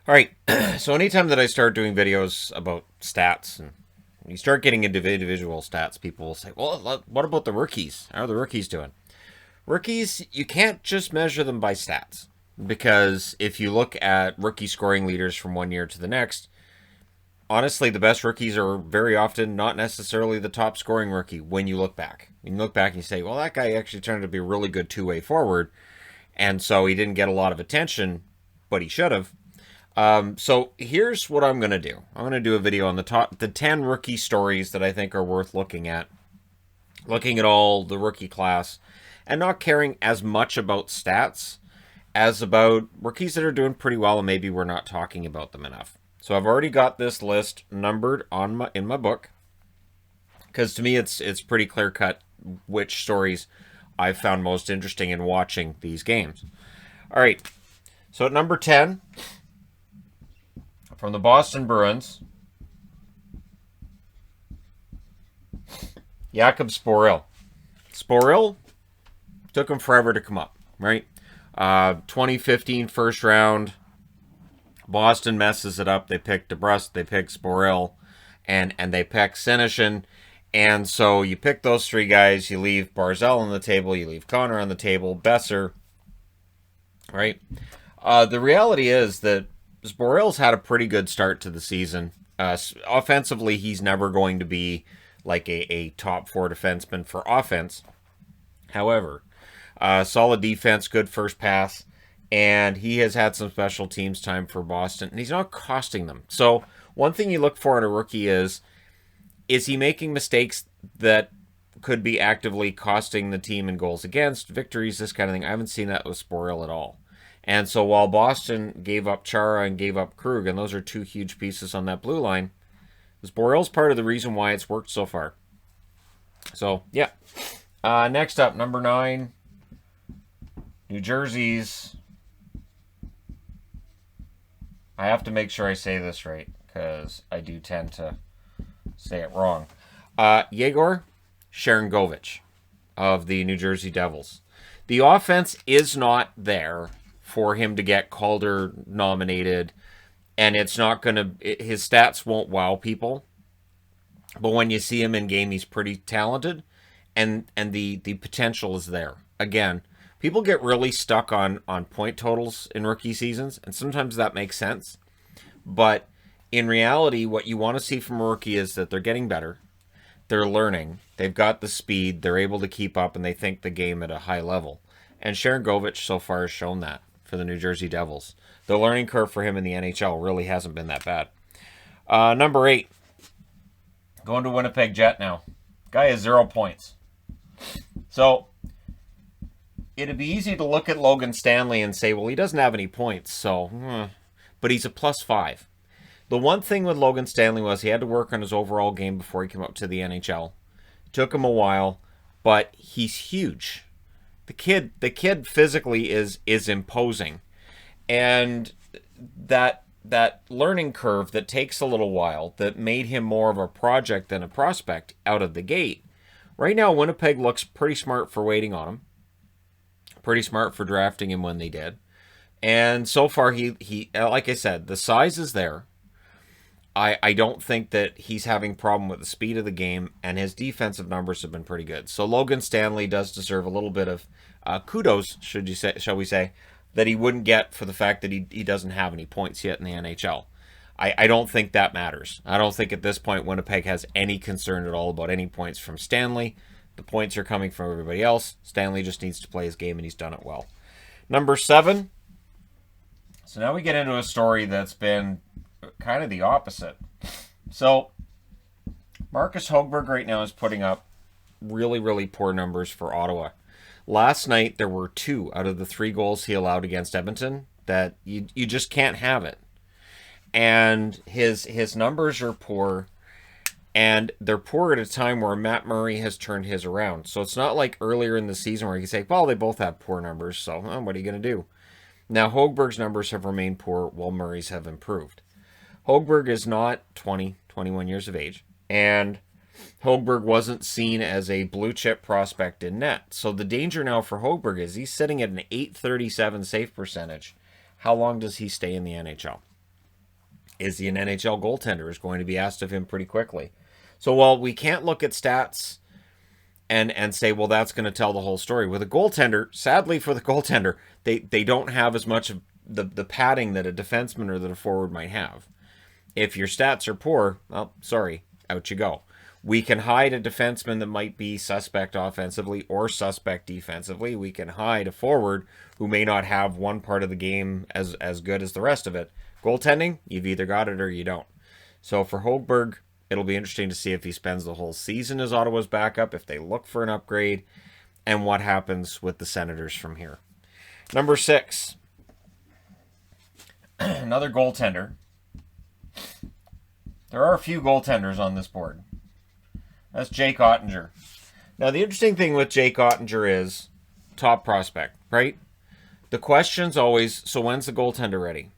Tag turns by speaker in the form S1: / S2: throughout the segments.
S1: All right, so anytime that I start doing videos about stats and you start getting into individual stats, people will say, well, what about the rookies? How are the rookies doing? Rookies, you can't just measure them by stats because if you look at rookie scoring leaders from one year to the next, honestly, the best rookies are very often not necessarily the top scoring rookie when you look back. You look back and you say, well, that guy actually turned out to be a really good two-way forward, and so he didn't get a lot of attention, but he should have. So here's what I'm going to do. I'm going to do a video on the 10 rookie stories that I think are worth looking at all the rookie class, and not caring as much about stats as about rookies that are doing pretty well and maybe we're not talking about them enough. So I've already got this list numbered in my book because to me it's pretty clear cut which stories I've found most interesting in watching these games. All right, so at number 10 from the Boston Bruins, Jakub Sporil. Sporil took him forever to come up, right? 2015 first round. Boston messes it up. They pick DeBrusque, they pick Sporil, and they pick Senyshyn. And so you pick those three guys. You leave Barzal on the table. You leave Connor on the table. Besser, right? The reality is that Sporil's had a pretty good start to the season. Offensively, he's never going to be like a top four defenseman for offense. However, solid defense, good first pass, and he has had some special teams time for Boston, and he's not costing them. So one thing you look for in a rookie is he making mistakes that could be actively costing the team in goals against, victories, this kind of thing. I haven't seen that with Sporil at all. And so while Boston gave up Chara and gave up Krug, and those are two huge pieces on that blue line, Sporil's part of the reason why it's worked so far. So, yeah. Next up, number 9, New Jersey's. I have to make sure I say this right, because I do tend to say it wrong. Yegor Sharangovich of the New Jersey Devils. The offense is not there for him to get Calder nominated, and it's not going to, his stats won't wow people, but when you see him in game, he's pretty talented, and the potential is there. Again, people get really stuck on point totals in rookie seasons, and sometimes that makes sense, but in reality, what you want to see from a rookie is that they're getting better, they're learning, they've got the speed, they're able to keep up, and they think the game at a high level. And Sharangovich so far has shown that for the New Jersey Devils. The learning curve for him in the NHL really hasn't been that bad. Number 8. Going to Winnipeg Jet now. Guy has 0 points. So, it'd be easy to look at Logan Stanley and say, well, he doesn't have any points, so, but he's a +5. The one thing with Logan Stanley was he had to work on his overall game before he came up to the NHL. It took him a while, but he's huge. The kid physically is imposing, and that learning curve that takes a little while, that made him more of a project than a prospect out of the gate. Right now, Winnipeg looks pretty smart for waiting on him, pretty smart for drafting him when they did, and so far he like I said, the size is there. I don't think that he's having a problem with the speed of the game, and his defensive numbers have been pretty good. So Logan Stanley does deserve a little bit of kudos, shall we say, that he wouldn't get for the fact that he doesn't have any points yet in the NHL. I don't think that matters. I don't think at this point Winnipeg has any concern at all about any points from Stanley. The points are coming from everybody else. Stanley just needs to play his game, and he's done it well. Number 7. So now we get into a story that's been kind of the opposite. So Marcus Hogberg right now is putting up really, really poor numbers for Ottawa. Last night there were 2 out of the 3 goals he allowed against Edmonton that you just can't have it. And his numbers are poor, and they're poor at a time where Matt Murray has turned his around. So it's not like earlier in the season where you can say, well, they both have poor numbers, so what are you going to do? Now Hogberg's numbers have remained poor while Murray's have improved. Hogberg is not 20, 21 years of age, and Hogberg wasn't seen as a blue-chip prospect in net. So the danger now for Hogberg is he's sitting at an .837 save percentage. How long does he stay in the NHL? Is he an NHL goaltender? Is going to be asked of him pretty quickly. So while we can't look at stats and say, well, that's going to tell the whole story. With a goaltender, sadly for the goaltender, they don't have as much of the padding that a defenseman or that a forward might have. If your stats are poor, well, sorry, out you go. We can hide a defenseman that might be suspect offensively or suspect defensively. We can hide a forward who may not have one part of the game as good as the rest of it. Goaltending, you've either got it or you don't. So for Hogberg, it'll be interesting to see if he spends the whole season as Ottawa's backup, if they look for an upgrade, and what happens with the Senators from here. Number 6, another goaltender. There are a few goaltenders on this board. That's Jake Ottinger. Now, the interesting thing with Jake Ottinger is top prospect, right? The question's always, so when's the goaltender ready?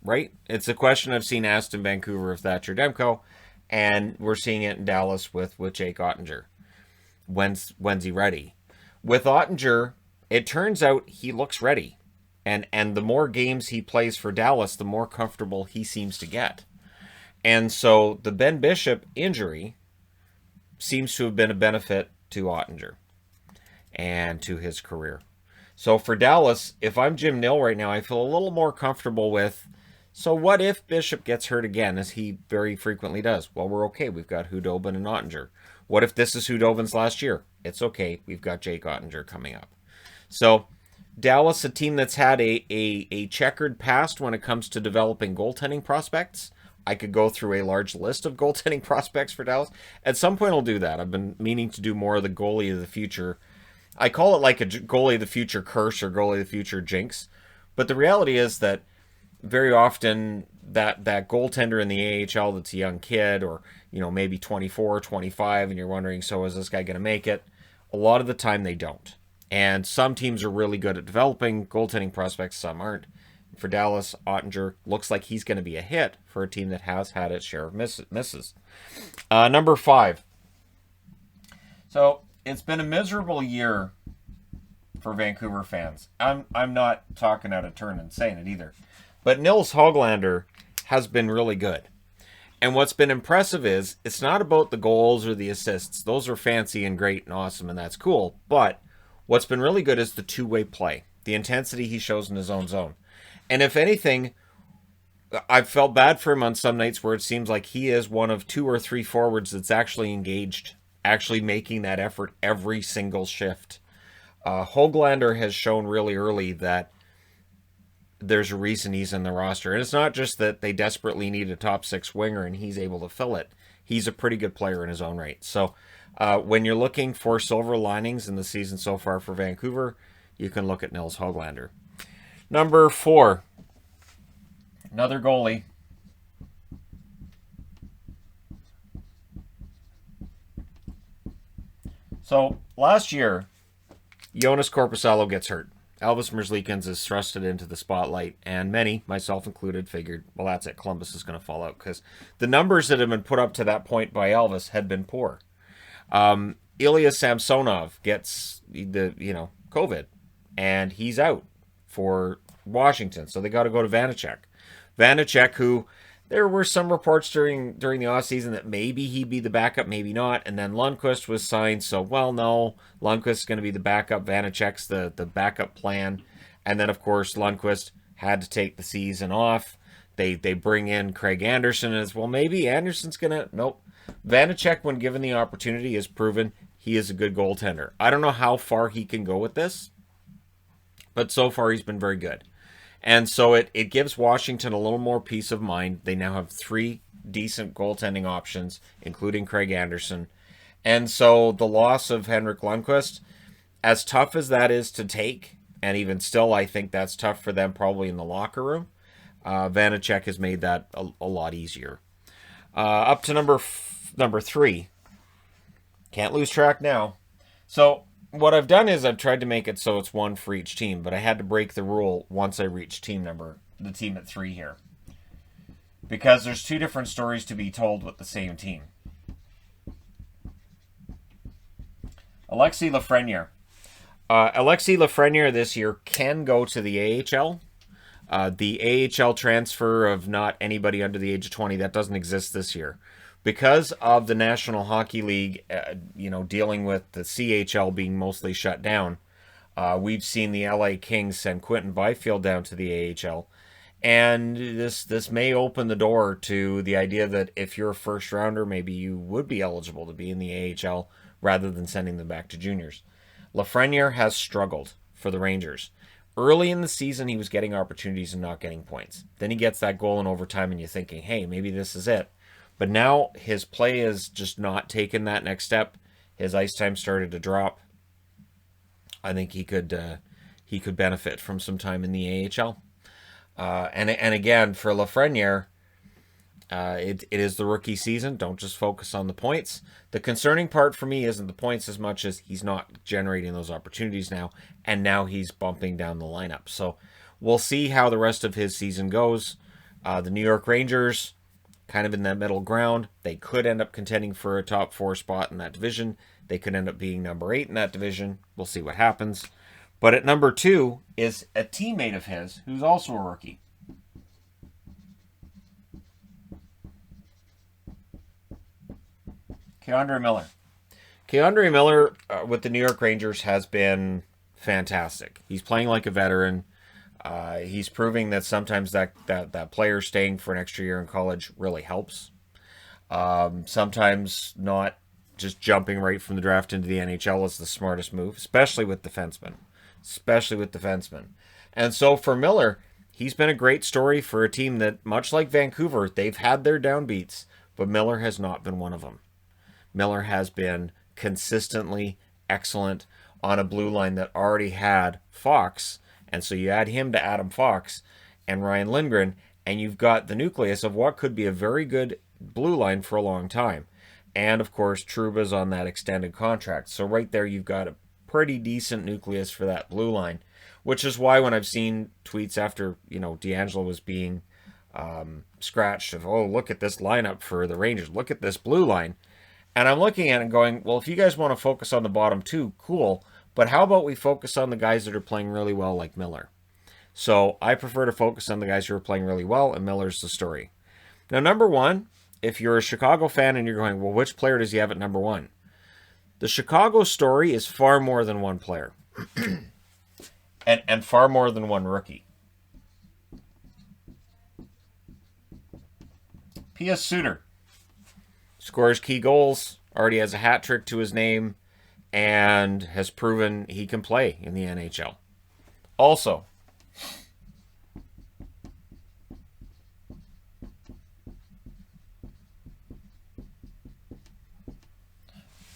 S1: Right? It's a question I've seen asked in Vancouver of Thatcher Demko, and we're seeing it in Dallas with Jake Ottinger. When's he ready? With Ottinger, it turns out he looks ready. And the more games he plays for Dallas, the more comfortable he seems to get. And so the Ben Bishop injury seems to have been a benefit to Ottinger and to his career. So for Dallas, if I'm Jim Nill right now, I feel a little more comfortable with, so what if Bishop gets hurt again, as he very frequently does? Well, we're okay. We've got Hudobin and Ottinger. What if this is Hudobin's last year? It's okay. We've got Jake Ottinger coming up. So Dallas, a team that's had a checkered past when it comes to developing goaltending prospects. I could go through a large list of goaltending prospects for Dallas. At some point, I'll do that. I've been meaning to do more of the goalie of the future. I call it like a goalie of the future curse or goalie of the future jinx. But the reality is that very often that goaltender in the AHL that's a young kid or, maybe 24, 25, and you're wondering, so is this guy going to make it? A lot of the time they don't. And some teams are really good at developing goaltending prospects, some aren't. For Dallas, Ottinger looks like he's going to be a hit for a team that has had its share of misses. Number 5. So it's been a miserable year for Vancouver fans. I'm not talking out of turn and saying it either. But Nils Hoglander has been really good. And what's been impressive is it's not about the goals or the assists. Those are fancy and great and awesome, and that's cool. But what's been really good is the two-way play, the intensity he shows in his own zone. And if anything, I've felt bad for him on some nights where it seems like he is one of 2 or 3 forwards that's actually engaged, actually making that effort every single shift. Hoglander has shown really early that there's a reason he's in the roster. And it's not just that they desperately need a top 6 winger and he's able to fill it. He's a pretty good player in his own right. So when you're looking for silver linings in the season so far for Vancouver, you can look at Nils Hoglander. Number 4, another goalie. So last year, Jonas Korpisalo gets hurt. Elvis Merzlikins is thrusted into the spotlight, and many, myself included, figured, well, that's it. Columbus is going to fall out because the numbers that have been put up to that point by Elvis had been poor. Ilya Samsonov gets COVID, and he's out for Washington, so they got to go to Vanacek. Vanacek, who there were some reports during the offseason that maybe he'd be the backup, maybe not, and then Lundqvist was signed, so no, Lundqvist's going to be the backup, Vanacek's the backup plan, and then of course Lundqvist had to take the season off. They bring in Craig Anderson as well. Maybe Anderson's going to, nope. Vanacek, when given the opportunity, has proven he is a good goaltender. I don't know how far he can go with this, but so far he's been very good. And so it gives Washington a little more peace of mind. They now have 3 decent goaltending options, including Craig Anderson. And so the loss of Henrik Lundqvist, as tough as that is to take, and even still I think that's tough for them probably in the locker room, Vanacek has made that a lot easier. Up to number 3. Can't lose track now. So what I've done is I've tried to make it so it's 1 for each team, but I had to break the rule once I reached the team at 3 here. Because there's 2 different stories to be told with the same team. Alexis Lafreniere. Alexis Lafreniere this year can go to the AHL. The AHL transfer of not anybody under the age of 20, that doesn't exist this year. Because of the National Hockey League, dealing with the CHL being mostly shut down, we've seen the LA Kings send Quentin Byfield down to the AHL. And this may open the door to the idea that if you're a first rounder, maybe you would be eligible to be in the AHL rather than sending them back to juniors. Lafreniere has struggled for the Rangers. Early in the season, he was getting opportunities and not getting points. Then he gets that goal in overtime, and you're thinking, hey, maybe this is it. But now his play has just not taken that next step. His ice time started to drop. I think he could benefit from some time in the AHL. And again, for Lafreniere, it is the rookie season. Don't just focus on the points. The concerning part for me isn't the points as much as he's not generating those opportunities now, and now he's bumping down the lineup. So we'll see how the rest of his season goes. The New York Rangers, kind of in that middle ground. They could end up contending for a top 4 spot in that division. They could end up being number 8 in that division. We'll see what happens. But at number 2 is a teammate of his who's also a rookie. K'Andre Miller. K'Andre Miller with the New York Rangers has been fantastic. He's playing like a veteran. He's proving that sometimes that player staying for an extra year in college really helps. Sometimes not just jumping right from the draft into the NHL is the smartest move, especially with defensemen. And so for Miller, he's been a great story for a team that, much like Vancouver, they've had their downbeats, but Miller has not been one of them. Miller has been consistently excellent on a blue line that already had Fox. And so you add him to Adam Fox and Ryan Lindgren, and you've got the nucleus of what could be a very good blue line for a long time. And, of course, Trouba's on that extended contract. So right there you've got a pretty decent nucleus for that blue line, which is why when I've seen tweets after, DeAngelo was being scratched of, oh, look at this lineup for the Rangers. Look at this blue line. And I'm looking at it and going, well, if you guys want to focus on the bottom 2, cool. But how about we focus on the guys that are playing really well like Miller? So I prefer to focus on the guys who are playing really well, and Miller's the story. Now, number 1, if you're a Chicago fan and you're going, well, which player does he have at number 1? The Chicago story is far more than one player. and far more than one rookie. P.S. Suter scores key goals, already has a hat trick to his name, and has proven he can play in the NHL. Also,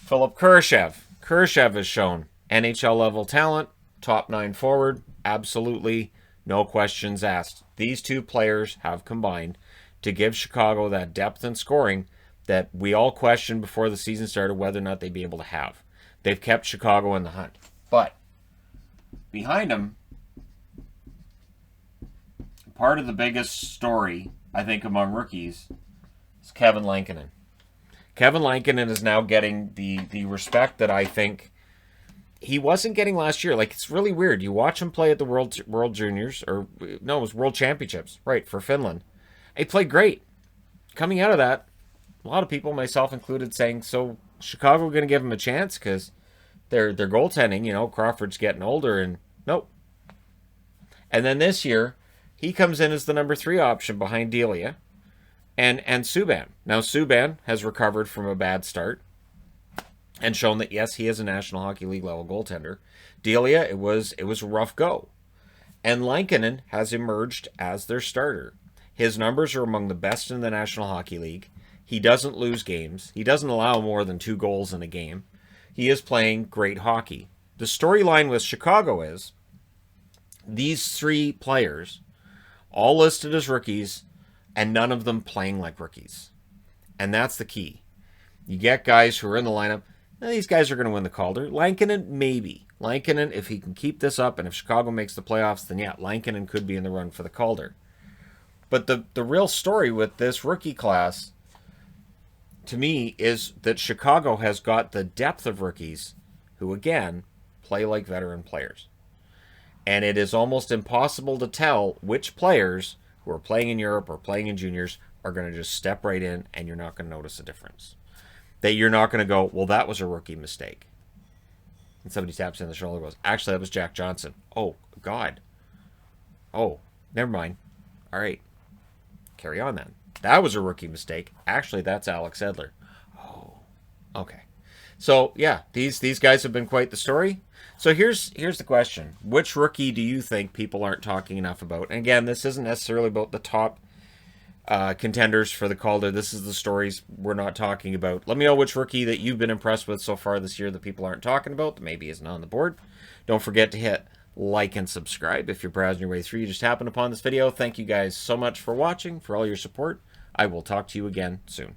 S1: Philip Kurashev. Kurashev has shown NHL level talent, top 9 forward, absolutely no questions asked. These two players have combined to give Chicago that depth and scoring that we all questioned before the season started whether or not they'd be able to have. They've kept Chicago in the hunt. But behind them, part of the biggest story, I think, among rookies is Kevin Lankinen. Kevin Lankinen is now getting the respect that I think he wasn't getting last year. Like, it's really weird. You watch him play at the World Juniors, or no, it was World Championships, right, for Finland. He played great. Coming out of that, a lot of people, myself included, saying, so Chicago going to give him a chance because their goaltending, Crawford's getting older, and nope. And then this year, he comes in as the number 3 option behind Delia and Subban. Now, Subban has recovered from a bad start and shown that, yes, he is a National Hockey League level goaltender. Delia, it was a rough go. And Lankinen has emerged as their starter. His numbers are among the best in the National Hockey League. He doesn't lose games. He doesn't allow more than 2 goals in a game. He is playing great hockey. The storyline with Chicago is these 3 players, all listed as rookies, and none of them playing like rookies. And that's the key. You get guys who are in the lineup, these guys are going to win the Calder. Lankinen, maybe. Lankinen, if he can keep this up, and if Chicago makes the playoffs, then yeah, Lankinen could be in the run for the Calder. But the real story with this rookie class, to me, is that Chicago has got the depth of rookies who, again, play like veteran players. And it is almost impossible to tell which players who are playing in Europe or playing in juniors are going to just step right in and you're not going to notice a difference. That you're not going to go, well, that was a rookie mistake. And somebody taps in the shoulder and goes, actually, that was Jack Johnson. Oh, God. Oh, never mind. All right. Carry on then. That was a rookie mistake. Actually, that's Alex Edler. Oh, okay. So, yeah, these guys have been quite the story. So here's the question. Which rookie do you think people aren't talking enough about? And again, this isn't necessarily about the top contenders for the Calder. This is the stories we're not talking about. Let me know which rookie that you've been impressed with so far this year that people aren't talking about, that maybe isn't on the board. Don't forget to hit like and subscribe if you're browsing your way through. You just happened upon this video. Thank you guys so much for watching, for all your support. I will talk to you again soon.